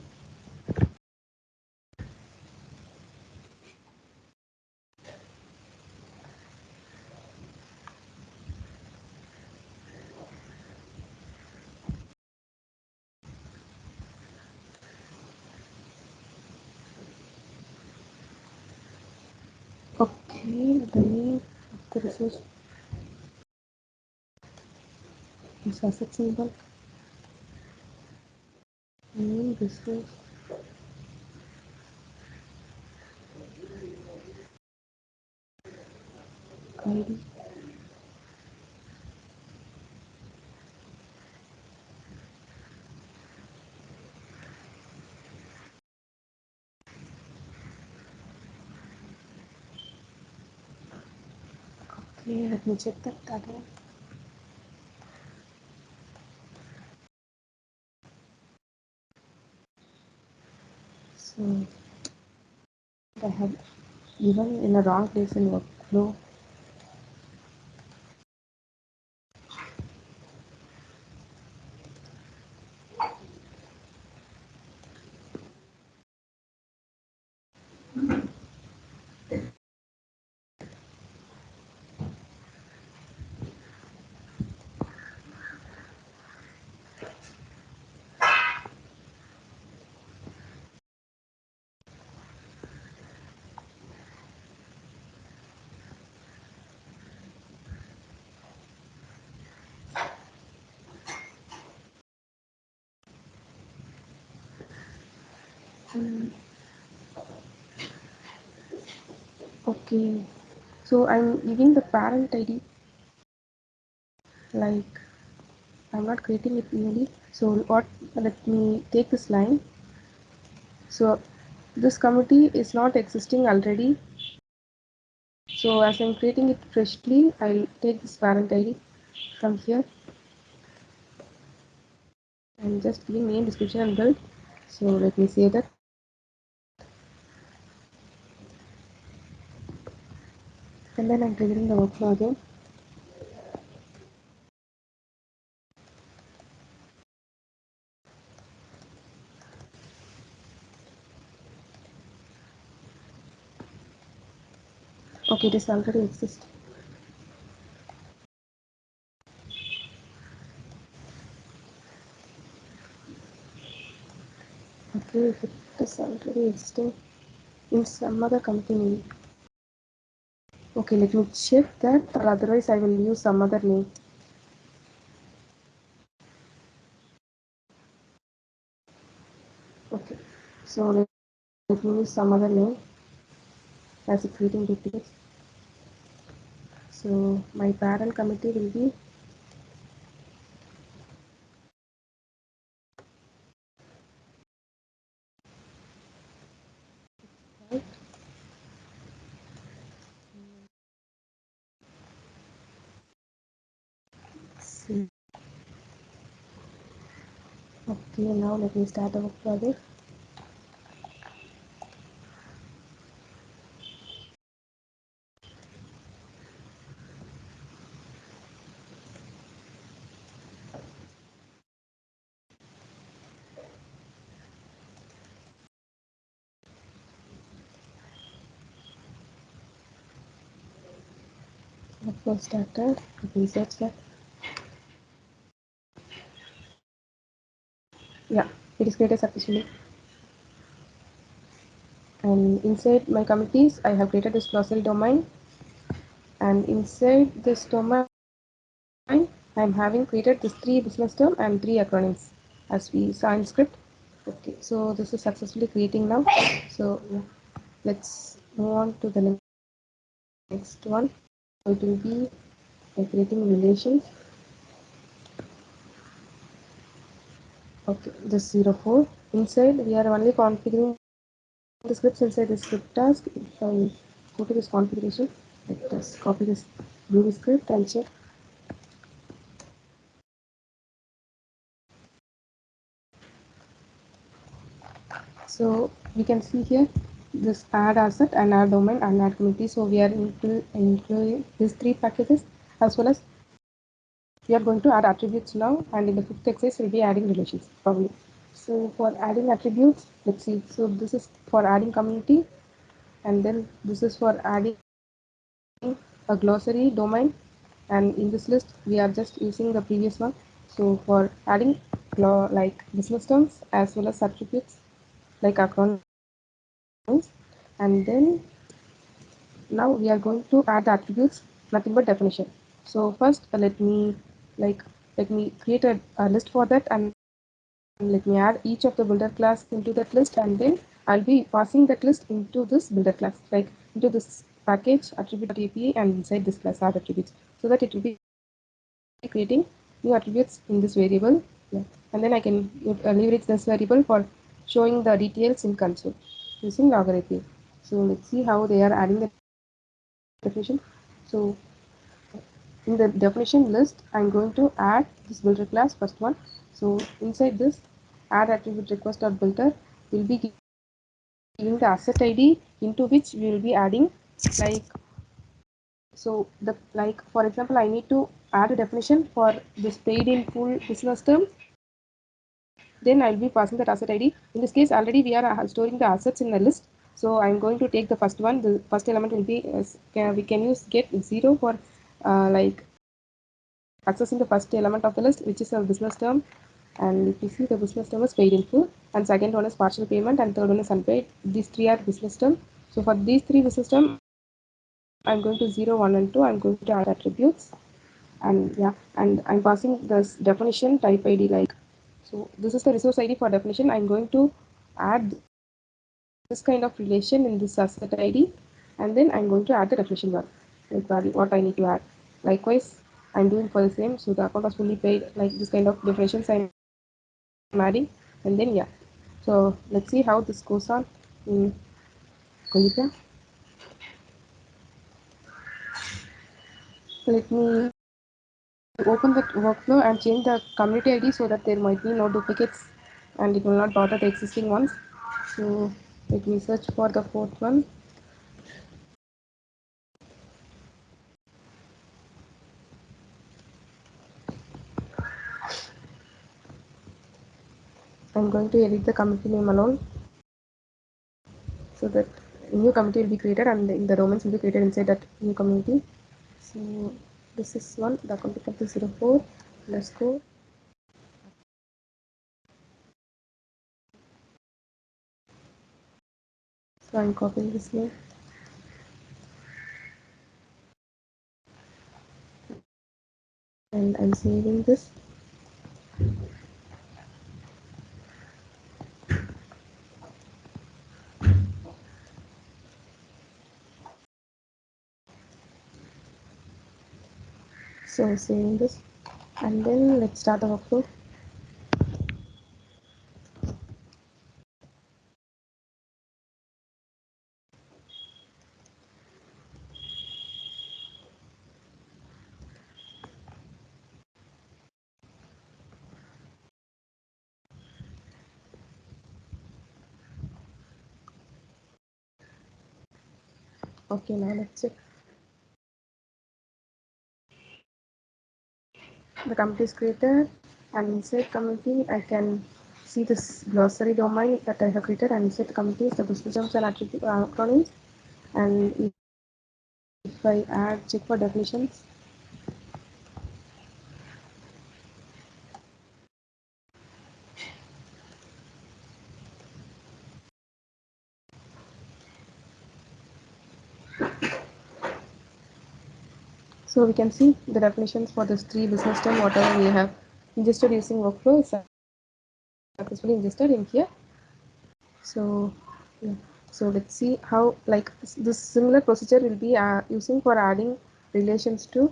Okay, the name of the resource is asset symbol. Name resource ID. Okay, let me check that again. So I have even in a wrong place in workflow. Okay, so I'm giving the parent ID like I'm not creating it newly. So what? Let me take this line. So this committee is not existing already. So as I'm creating it freshly, I'll take this parent ID from here and just giving name, description, and build. So let me save that. And then I'm triggering the workflow again. Okay, this already exists. Okay, if it is already existing in some other company. Okay, let me check that, or otherwise I will use some other name. Okay, so let me use some other name as a creating duplicates. So my parent committee will be right. See. Okay, now let me start the workflow again. workflow started. Okay, search that. Yeah, it is created successfully. And inside my committees, I have created this glossary domain. And inside this domain, I'm having created this 3 business term and 3 acronyms as we saw in script. Okay, so this is successfully creating now. So yeah, let's move on to the next one. So it will be creating relations. Okay, this 04. Inside, we are only configuring the scripts inside this script task. If I go to this configuration, let us copy this blue script and check. So we can see here this add asset and add domain and add community. So we are including these 3 packages, as well as we are going to add attributes now, and in the 5th exercise we'll be adding relations probably. So for adding attributes, let's see. So this is for adding community, and then this is for adding a glossary domain, and in this list we are just using the previous one. So for adding like business terms as well as attributes like acronyms, and then now we are going to add the attributes, nothing but definition. So first let me create a list for that, and let me add each of the builder class into that list, and then I'll be passing that list into this builder class, like into this package attribute.api, and inside this class add attributes, so that it will be creating new attributes in this variable. Yeah. And then I can leverage this variable for showing the details in console using logarithm. So let's see how they are adding the definition. So in the definition list, I'm going to add this builder class, first one. So inside this add attribute request builder, we'll be giving the asset ID into which we will be adding, like, so for example, I need to add a definition for this paid in full business term, then I'll be passing that asset ID. In this case, already we are storing the assets in the list, so I'm going to take the first one. The first element will be we can use get 0 for like accessing the first element of the list, which is a business term. And if you see, the business term is paid in full, and second one is partial payment, and third one is unpaid. These 3 are business term. So for these 3 business term, I'm going to 0, 1, and 2. I'm going to add attributes, and yeah, and I'm passing this definition type ID, like, so this is the resource ID for definition. I'm going to add this kind of relation in this asset ID, and then I'm going to add the definition bar, like what I need to add. Likewise, I'm doing for the same. So the account was fully paid, like this kind of definitions I'm adding, and then yeah. So let's see how this goes on in Collibra. Let me open that workflow and change the community ID so that there might be no duplicates and it will not bother the existing ones. So let me search for the 4th one. I'm going to edit the community name alone, so that a new community will be created and the domains will be created inside that new community. So this is one, the account becomes 04 underscore. So I'm copying this name and I'm saving this. So saving this, and then let's start the workflow. Okay, now let's check. The community is created, and inside community I can see this glossary domain that I have created, and inside the community is the business terms and attribute acronyms. And if if I add check for definitions, so we can see the definitions for this three business term, whatever we have ingested using workflow is successfully ingested in here. So yeah. So let's see how like this similar procedure will be using for adding relations to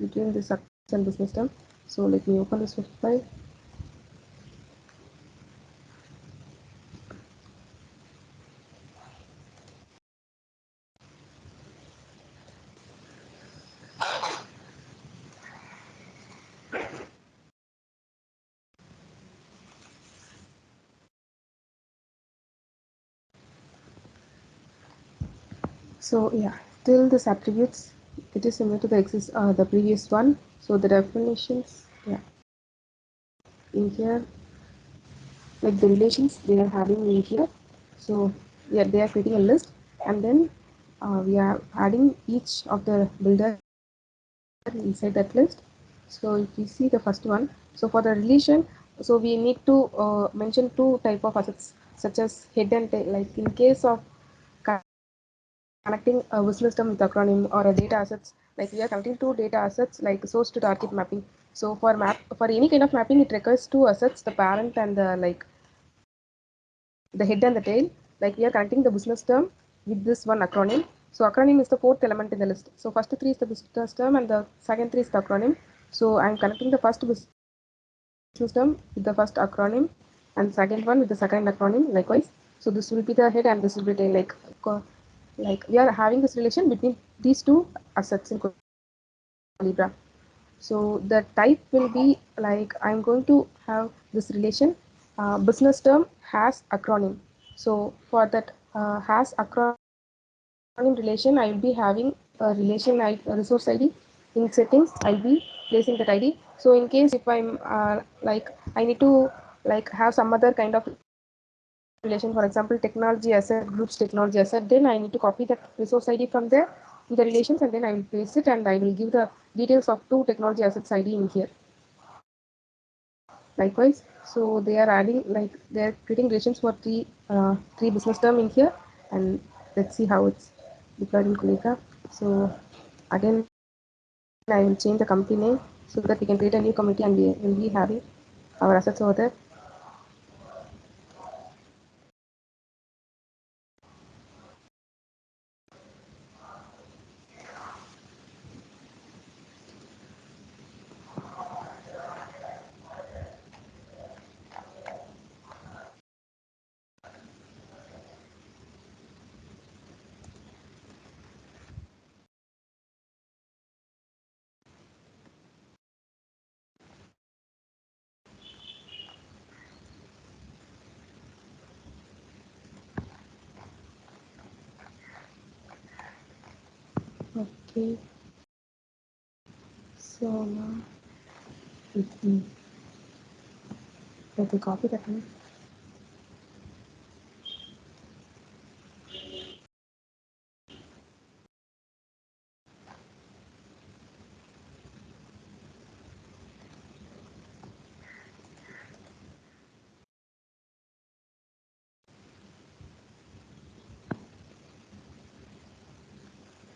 between the success and business term. So let me open this file. So yeah, till this attributes, it is similar to the previous one. So the definitions, yeah, in here, like the relations they are having in here. So yeah, they are creating a list, and then we are adding each of the builder inside that list. So if we see the first one, so for the relation, so we need to mention two type of assets such as head and tail. Like in case of connecting a business term with acronym or a data assets, like we are connecting two data assets like source to target mapping. So for any kind of mapping, it requires two assets, the parent and the like the head and the tail. Like we are connecting the business term with this one acronym. So acronym is the fourth element in the list. So first three is the business term and the second three is the acronym. So I'm connecting the first business term with the first acronym and second one with the second acronym likewise. So this will be the head and this will be tail, like we are having this relation between these two assets in Collibra. So the type will be like I'm going to have this relation. Business term has acronym. So for that has acronym relation, I will be having a resource ID in settings. I'll be placing that ID. So in case if I'm I need to like have some other kind of relation, for example, technology asset, groups technology asset, then I need to copy that resource ID from there in the relations, and then I will paste it and I will give the details of two technology assets ID in here. Likewise, so they are adding like they are creating relations for three business term in here, and let's see how it's deployed in Collibra. So again, I will change the company name so that we can create a new committee and we will be having our assets over there. Okay, so now let me copy that one.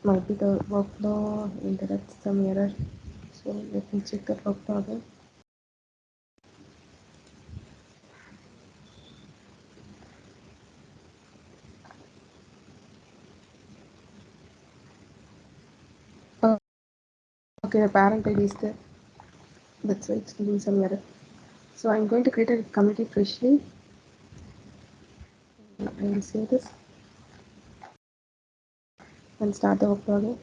Might be the workflow interrupts some error. So let me check that workflow again. Okay, the parent ID is there. That's why it's giving some error. So I'm going to create a committee freshly. I will save this and start the workflow again.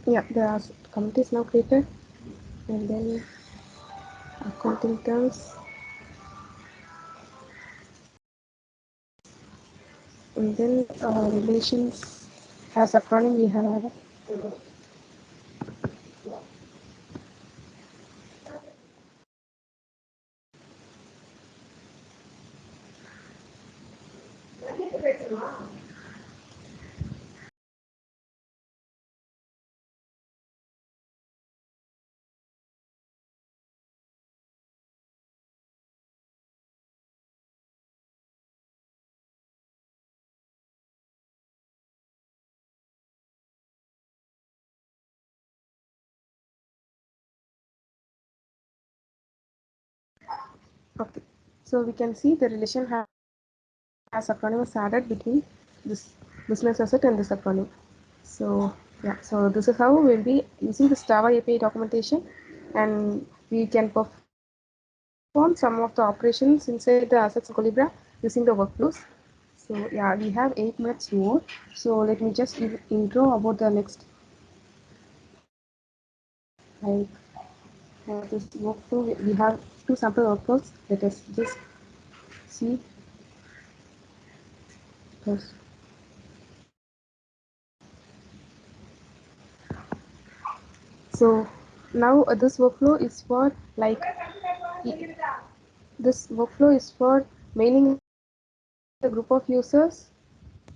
Yeah, the committee is now created, and then accounting terms, and then relations as acronym we have. Okay, so we can see the relation has acronym is added between this business asset and this acronym. So yeah, so this is how we'll be using this Java API documentation, and we can perform some of the operations inside the assets in Collibra using the workflows. So yeah, we have 8 minutes more. So let me just give intro about the next, like this workflow. We have 2 sample workflows. Let us just see first. So now this workflow is for like this workflow is for mailing the group of users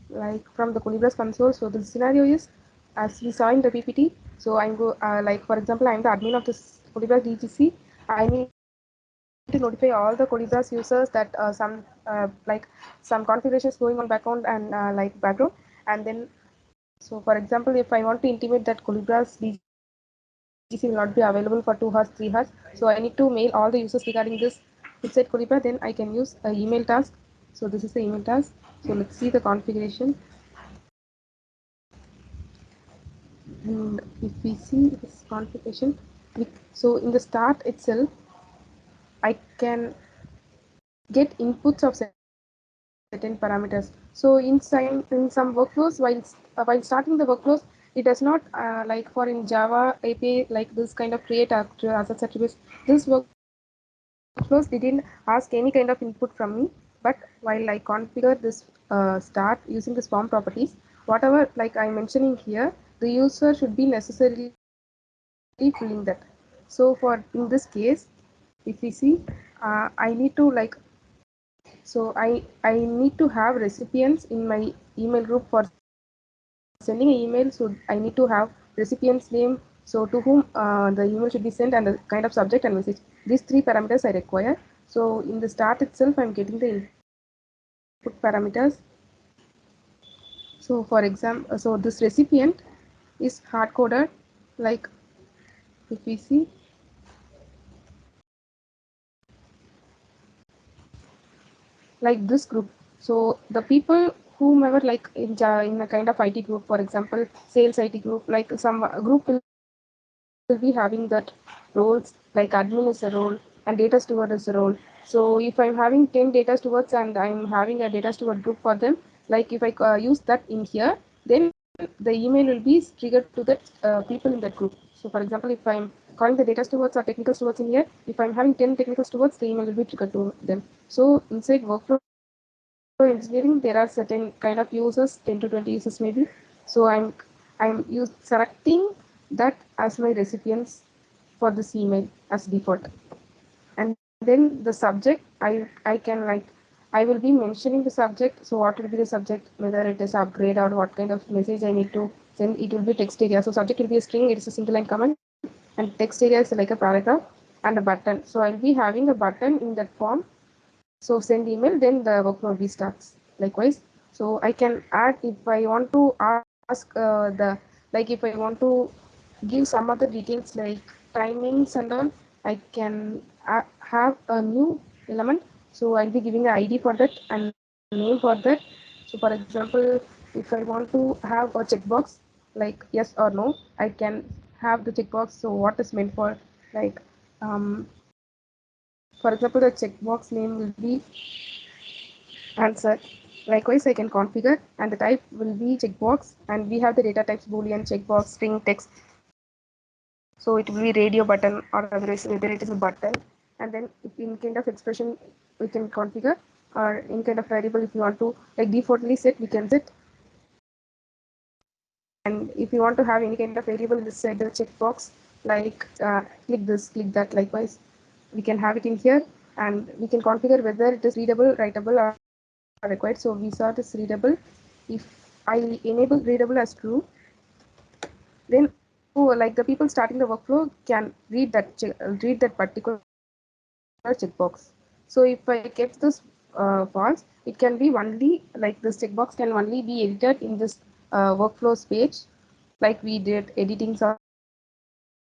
like from the Colibra's console. So the scenario is as we saw in the PPT. So I'm go like for example I'm the admin of this Colibra's DGC. I need to notify all the Colibra's users that some configurations going on background and like background, and then so for example if I want to intimate that Colibra's DGC will not be available for 2 hours 3 hours, so I need to mail all the users regarding this inside Collibra, then I can use a email task. So this is the email task. So let's see the configuration. And if we see this configuration, so in the start itself I can get inputs of certain parameters. So in some workflows, while starting the workflows, it does not like for in Java API like this kind of create assets attributes. This workflows didn't ask any kind of input from me, but while I configure this start using this form properties, whatever like I'm mentioning here, the user should be necessarily filling that. So for in this case, if we see, I need to like, so I need to have recipients in my email group for sending an email. So I need to have recipients name, so to whom the email should be sent, and the kind of subject and message. These 3 parameters I require. So in the start itself I'm getting the input parameters. So for example, so this recipient is hard coded, like if we see like this group. So the people whomever like in a kind of IT group, for example, sales IT group, like some group will be having that roles, like admin is a role and data steward is a role. So if I'm having 10 data stewards and I'm having a data steward group for them, like if I use that in here, then the email will be triggered to that people in that group. So for example, if I'm calling the data stewards or technical stewards in here, if I'm having 10 technical stewards, the email will be triggered to them. So inside workflow engineering, there are certain kind of users, 10 to 20 users maybe. So I'm selecting that as my recipients for this email as default. And then the subject, I can like I will be mentioning the subject. So what will be the subject, whether it is upgrade or what kind of message I need to send. It will be text area. So subject will be a string, it is a single line command, and text area is like a paragraph and a button. So I'll be having a button in that form. So send email, then the workflow restarts. Likewise, so I can add if I want to ask the like if I want to give some other details like timings and all, I can have a new element. So I'll be giving an ID for that and name for that. So for example, if I want to have a checkbox like yes or no, I can have the checkbox. So what is meant for, like um, for example, the checkbox name will be answer. Likewise, I can configure and the type will be checkbox, and we have the data types boolean, checkbox, string, text. So it will be radio button or otherwise whether it is a button. and then if in kind of expression we can configure, or in kind of variable if you want to like defaultly set, we can set. And if you want to have any kind of variable inside the checkbox, like click this, click that, likewise we can have it in here, and we can configure whether it is readable, writable, or required. So we saw it is readable. If I enable readable as true, then who like the people starting the workflow can read that particular checkbox. So if I kept this false, it can be only like this checkbox can only be edited in this workflows page, like we did editing some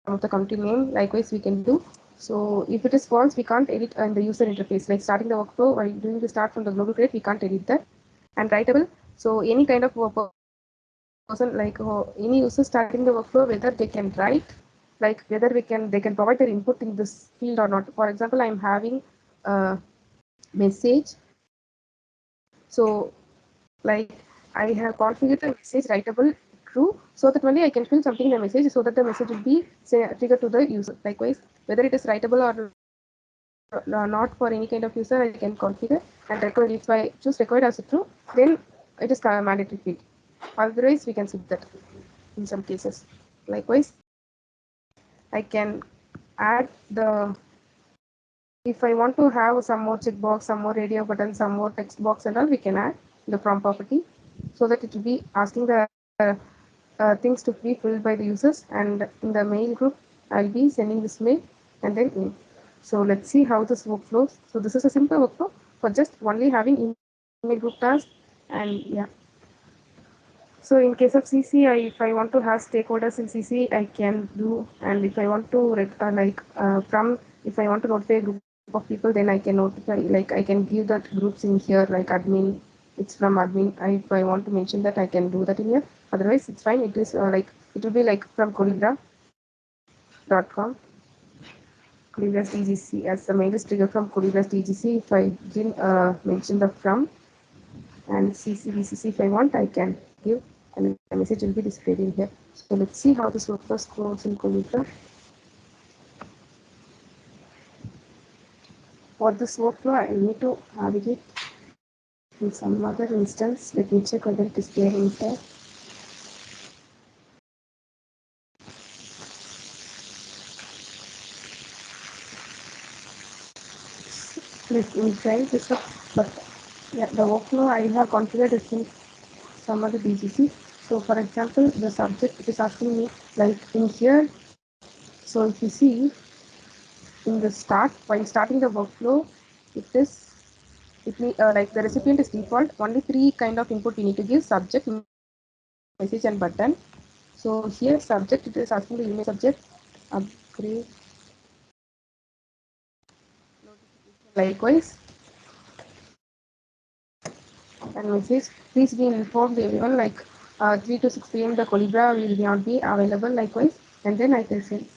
of the country name, likewise we can do. So if it is false, we can't edit in the user interface, like starting the workflow while doing the start from the global create, we can't edit that. And writable, so any kind of person, like any user starting the workflow, whether they can write, like whether they can provide their input in this field or not. For example, I'm having a message. So like I have configured the message writable true, so that only I can fill something in the message, so that the message will be triggered to the user. Likewise, whether it is writable or not for any kind of user, I can configure and record. If I choose required as a true, then it is mandatory field. Otherwise, we can skip that in some cases. Likewise, I can add the, if I want to have some more checkbox, some more radio button, some more text box and all, we can add the prompt property, so that it will be asking the things to be filled by the users, and in the mail group I'll be sending this mail and then in. So let's see how this workflows. So this is a simple workflow for just only having email group task. And yeah, so in case of CC, if I want to have stakeholders in CC, I can do. And if I want to if I want to notify a group of people, then I can notify, like I can give that groups in here, like admin. It's from admin. If I want to mention that, I can do that in here. Otherwise, it's fine. It is it will be like from Collibra.com. Collibra TGC, as the mail is triggered from Collibra TGC. If I didn't mention the from and CC if I want, I can give, and the message will be displayed in here. So let's see how this workflow goes in Collibra. For this workflow, I need to navigate in some other instance. Let me check whether it is there in here. Let me try this up. But yeah, the workflow I have configured is in some other BGC. So for example, the subject is asking me like in here. So if you see in the start, while starting the workflow, it is like the recipient is default. Only three kind of input we need to give: subject, message, and button. So here subject, it is asking the email subject, upgrade, likewise, and message, please be informed everyone, like 3 to 6 p.m. the Collibra will not be available, likewise, and then I can send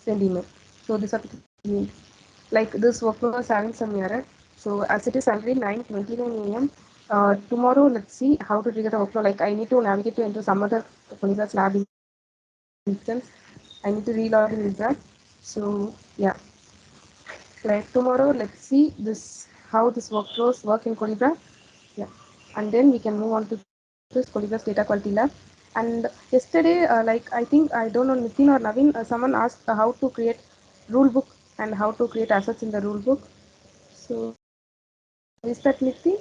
email. So these are the three. Like this workflow is having some error. So as it is already 9:29 a.m. Tomorrow, let's see how to trigger the workflow. Like I need to navigate to into some other Collibra lab instance. I need to relog in with that. So yeah, like tomorrow, let's see how this workflows work in Collibra. Yeah, and then we can move on to this Collibra's data quality lab. And yesterday, like I think I don't know, Nitin or Naveen, someone asked how to create rule book and how to create assets in the rule book. So is that Nitin?